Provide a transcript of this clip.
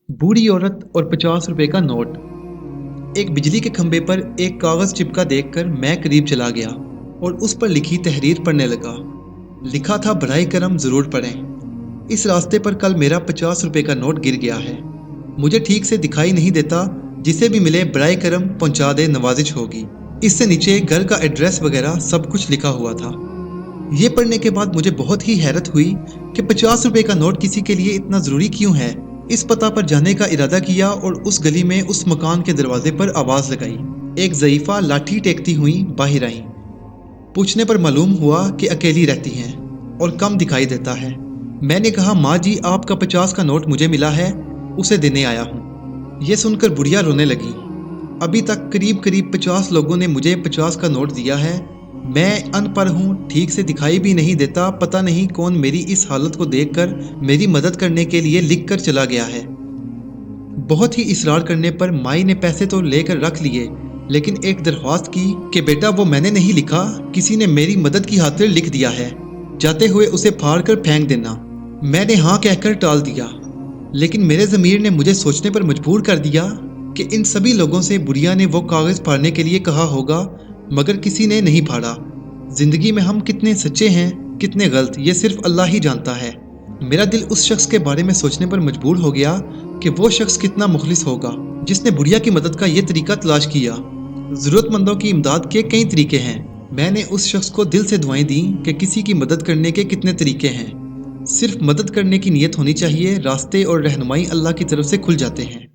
बूढ़ी औरत और 50 रुपए का नोट। एक बिजली के खंभे पर एक कागज चिपका देखकर मैं करीब चला गया और उस पर लिखी तहरीर पढ़ने लगा। लिखा था, बराए करम जरूर पढ़ें। इस रास्ते पर कल मेरा 50 रुपए का नोट गिर गया है। मुझे ठीक से दिखाई नहीं देता। जिसे भी मिले बराए करम पहुंचा दे, नवाजिश होगी। इससे नीचे घर का एड्रेस वगैरह सब कुछ लिखा हुआ था। ये पढ़ने के बाद मुझे बहुत ही हैरत हुई कि 50 रुपए का नोट किसी के लिए इतना ज़रूरी क्यों है। इस पता पर जाने का इरादा किया और उस गली में उस मकान के दरवाजे पर आवाज़ लगाई। एक ज़ईफ़ा लाठी टेकती हुई बाहर आई। पूछने पर मालूम हुआ कि अकेली रहती हैं और कम दिखाई देता है। मैंने कहा, माँ जी, आपका 50 का नोट मुझे मिला है, उसे देने आया हूँ। ये सुनकर बुढ़िया रोने लगी। अभी तक करीब करीब 50 लोगों ने मुझे 50 का नोट दिया है। मैं अनपढ़ हूँ, ठीक से दिखाई भी नहीं देता। पता नहीं कौन मेरी इस हालत को देखकर मेरी मदद करने के लिए लिख कर चला गया है। बहुत ही इसरार करने पर माई ने पैसे तो लेकर रख लिए, लेकिन एक दरख्वास्त की कि बेटा, वो मैंने नहीं लिखा, किसी ने मेरी मदद की खातिर लिख दिया है। जाते हुए उसे फाड़ कर फेंक देना। मैंने हाँ कहकर टाल दिया, लेकिन मेरे ज़मीर ने मुझे सोचने पर मजबूर कर दिया कि इन सभी लोगों से बुढ़िया ने वो कागज़ फाड़ने के लिए कहा होगा, मगर किसी ने नहीं फाड़ा। जिंदगी में हम कितने सच्चे हैं, कितने गलत, ये सिर्फ अल्लाह ही जानता है। मेरा दिल उस शख्स के बारे में सोचने पर मजबूर हो गया कि वो शख्स कितना मुखलिस होगा जिसने बुढ़िया की मदद का ये तरीका तलाश किया। ज़रूरतमंदों की इमदाद के कई तरीके हैं। मैंने उस शख्स को दिल से दुआएं दी कि किसी की मदद करने के कितने तरीके हैं। सिर्फ मदद करने की नीयत होनी चाहिए। रास्ते और रहनुमाई अल्लाह की तरफ से खुल जाते हैं।